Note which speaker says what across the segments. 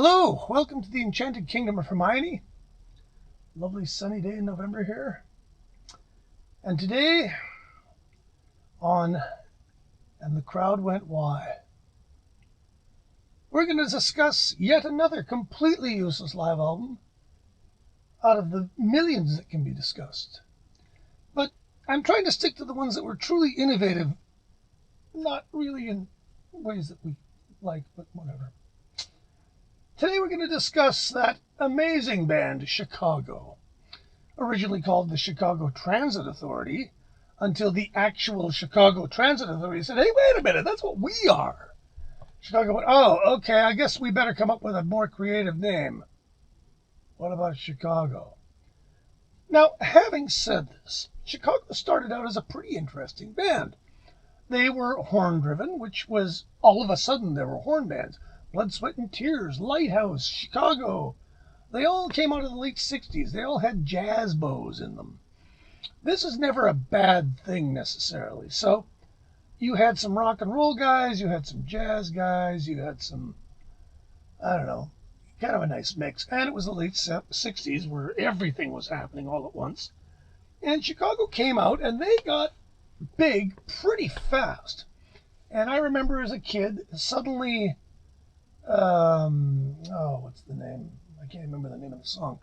Speaker 1: Hello, welcome to the Enchanted Kingdom of Hermione. Lovely sunny day in November here. And today on And the Crowd Went Why, we're going to discuss yet another completely useless live album out of the millions that can be discussed. But I'm trying to stick to the ones that were truly innovative, not really in ways that we like, but whatever. Today we're going to discuss that amazing band, Chicago, originally called the Chicago Transit Authority, until the actual Chicago Transit Authority said, hey, wait a minute, that's what we are. Chicago went, oh, okay, I guess we better come up with a more creative name. What about Chicago? Now, having said this, Chicago started out as a pretty interesting band. They were horn-driven, which was, all of a sudden, there were horn bands. Blood, Sweat, and Tears, Lighthouse, Chicago. They all came out of the late 60s. They all had jazz bows in them. This is never a bad thing necessarily. So you had some rock and roll guys, you had some jazz guys, you had some, I don't know, kind of a nice mix. And it was the late 60s where everything was happening all at once. And Chicago came out and they got big pretty fast. And I remember as a kid, suddenly, what's the name? I can't remember the name of the song.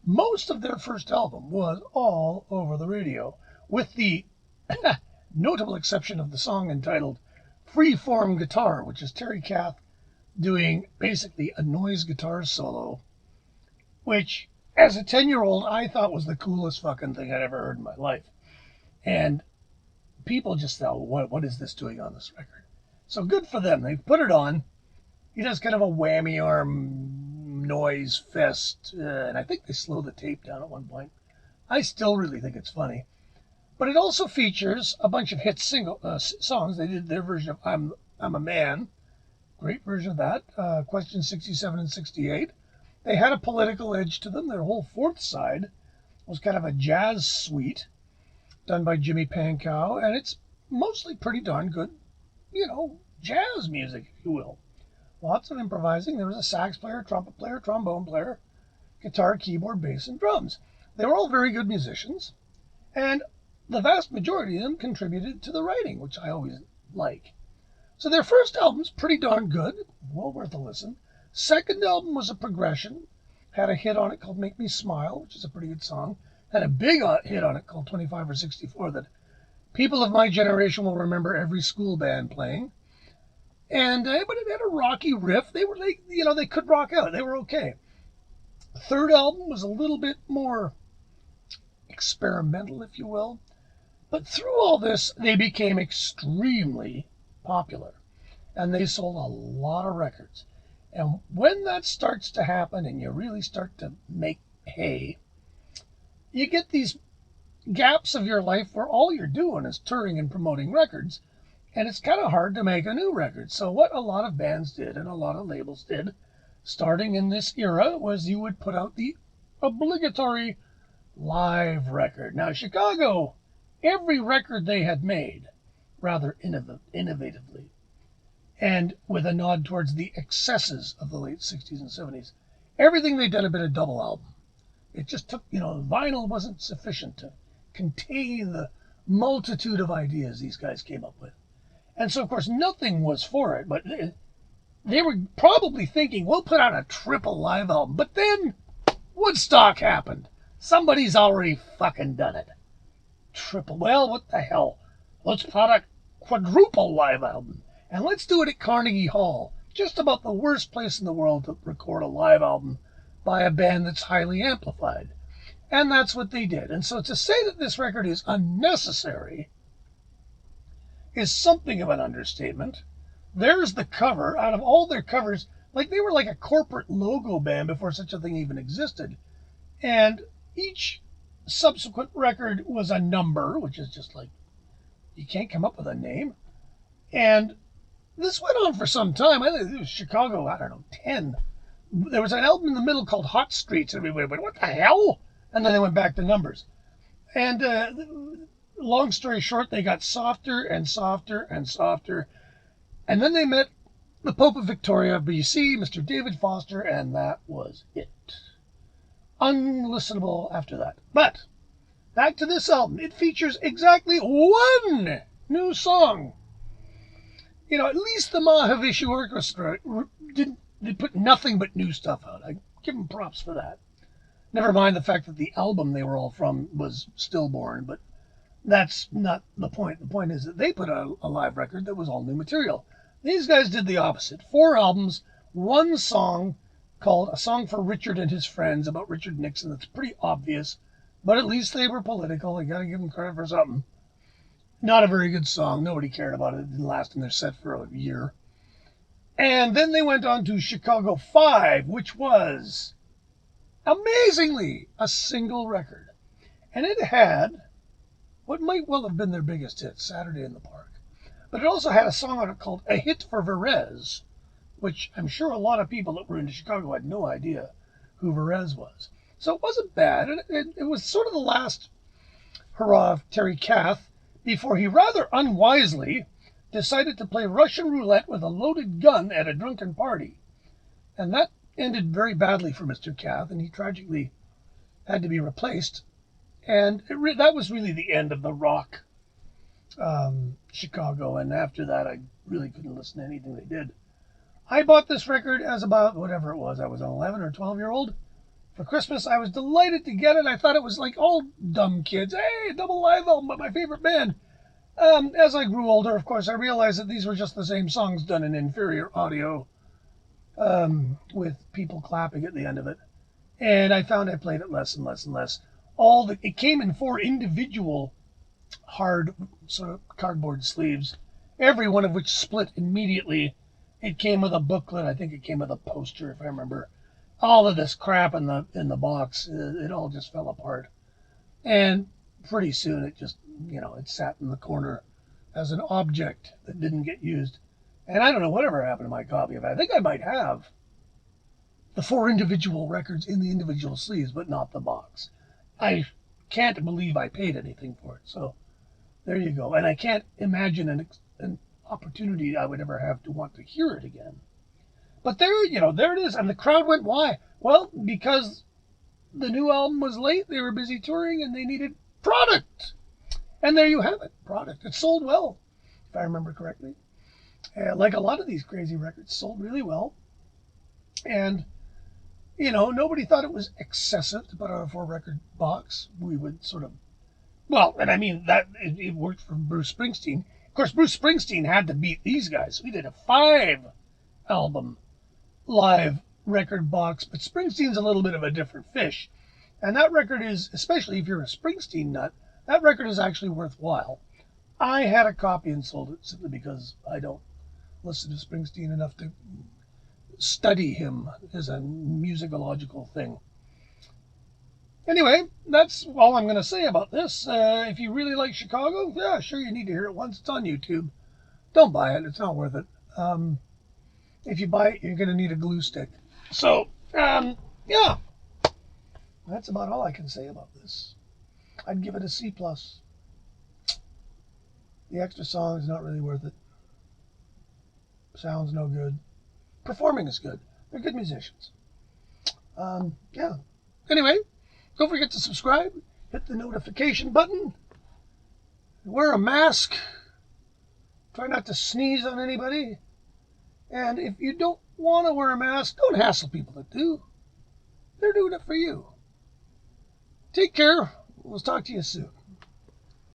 Speaker 1: Most of their first album was all over the radio, with the notable exception of the song entitled Freeform Guitar, which is Terry Kath doing basically a noise guitar solo, which, as a 10-year-old, I thought was the coolest fucking thing I'd ever heard in my life. And people just thought, what is this doing on this record? So good for them. They put it on. He does kind of a whammy arm noise fest, and I think they slow the tape down at one point. I still really think it's funny. But it also features a bunch of hit songs. They did their version of I'm a Man. Great version of that. Question 67 and 68. They had a political edge to them. Their whole fourth side was kind of a jazz suite done by Jimmy Pankow, and it's mostly pretty darn good, jazz music, if you will. Lots of improvising. There was a sax player, trumpet player, trombone player, guitar, keyboard, bass, and drums. They were all very good musicians, and the vast majority of them contributed to the writing, which I always like. So their first album's pretty darn good, well worth a listen. Second album was a progression, had a hit on it called Make Me Smile, which is a pretty good song. Had a big hit on it called 25 or 64 that people of my generation will remember every school band playing. And but it had a rocky riff. They could rock out. They were okay. Third album was a little bit more experimental, if you will. But through all this, they became extremely popular. And they sold a lot of records. And when that starts to happen and you really start to make hay, you get these gaps of your life where all you're doing is touring and promoting records. And it's kind of hard to make a new record. So what a lot of bands did and a lot of labels did, starting in this era, was you would put out the obligatory live record. Now, Chicago, every record they had made, rather innovatively, and with a nod towards the excesses of the late 60s and 70s, everything they did had been a double album. It just took, vinyl wasn't sufficient to contain the multitude of ideas these guys came up with. And so, of course, nothing was for it, but they were probably thinking, we'll put out a triple live album. But then Woodstock happened. Somebody's already fucking done it. Triple, well, what the hell? Let's put out a quadruple live album. And let's do it at Carnegie Hall. Just about the worst place in the world to record a live album by a band that's highly amplified. And that's what they did. And so to say that this record is unnecessary is something of an understatement. There's the cover. Out of all their covers, they were like a corporate logo band before such a thing even existed. And each subsequent record was a number, which is just you can't come up with a name. And this went on for some time. I think it was Chicago, 10. There was an album in the middle called Hot Streets. Everybody went, what the hell? And then they went back to numbers. And long story short, they got softer and softer and softer. And then they met the Pope of Victoria, BC, Mr. David Foster, and that was it. Unlistenable after that. But back to this album. It features exactly one new song. You know, at least the Mahavishnu Orchestra they put nothing but new stuff out. I give them props for that. Never mind the fact that the album they were all from was stillborn, but that's not the point. The point is that they put out a live record that was all new material. These guys did the opposite. 4 albums, one song called A Song for Richard and His Friends about Richard Nixon. That's pretty obvious, but at least they were political. You got to give them credit for something. Not a very good song. Nobody cared about it. It didn't last in their set for a year. And then they went on to Chicago 5, which was, amazingly, a single record. And it had what might well have been their biggest hit, Saturday in the Park. But it also had a song on it called A Hit for Verez, which I'm sure a lot of people that were into Chicago had no idea who Verez was. So it wasn't bad. It was sort of the last hurrah of Terry Kath before he rather unwisely decided to play Russian roulette with a loaded gun at a drunken party. And that ended very badly for Mr. Kath, and he tragically had to be replaced. And that was really the end of the rock Chicago. And after that, I really couldn't listen to anything they did. I bought this record as about, whatever it was, I was an 11 or 12-year-old. For Christmas, I was delighted to get it. I thought it was like all dumb kids. Hey, a double live album by my favorite band. As I grew older, of course, I realized that these were just the same songs done in inferior audio with people clapping at the end of it. And I found I played it less and less and less. It came in 4 individual hard sort of cardboard sleeves, every one of which split immediately. It came with a booklet. I think it came with a poster, if I remember. All of this crap in the box, it all just fell apart. And pretty soon it just, it sat in the corner as an object that didn't get used. And I don't know whatever happened to my copy of it. I think I might have the 4 individual records in the individual sleeves, but not the box. I can't believe I paid anything for it. So there you go. And I can't imagine an opportunity I would ever have to want to hear it again. But there it is. And the crowd went, why? Well, because the new album was late. They were busy touring and they needed product. And there you have it, product. It sold well, if I remember correctly. Like a lot of these crazy records, sold really well. And, nobody thought it was excessive to put out a 4-record box. We would sort of, and I mean, that it worked for Bruce Springsteen. Of course, Bruce Springsteen had to beat these guys. We did a 5-album live record box, but Springsteen's a little bit of a different fish. And that record is, especially if you're a Springsteen nut, that record is actually worthwhile. I had a copy and sold it simply because I don't listen to Springsteen enough to study him as a musicological thing. Anyway, that's all I'm going to say about this. If you really like Chicago, yeah, sure, you need to hear it once. It's on YouTube. Don't buy it. It's not worth it. If you buy it, you're going to need a glue stick. So, yeah, that's about all I can say about this. I'd give it a C+. The extra song is not really worth it. Sounds no good. Performing is good. They're good musicians. Yeah. Anyway, don't forget to subscribe. Hit the notification button. Wear a mask. Try not to sneeze on anybody. And if you don't want to wear a mask, don't hassle people that do. They're doing it for you. Take care. We'll talk to you soon.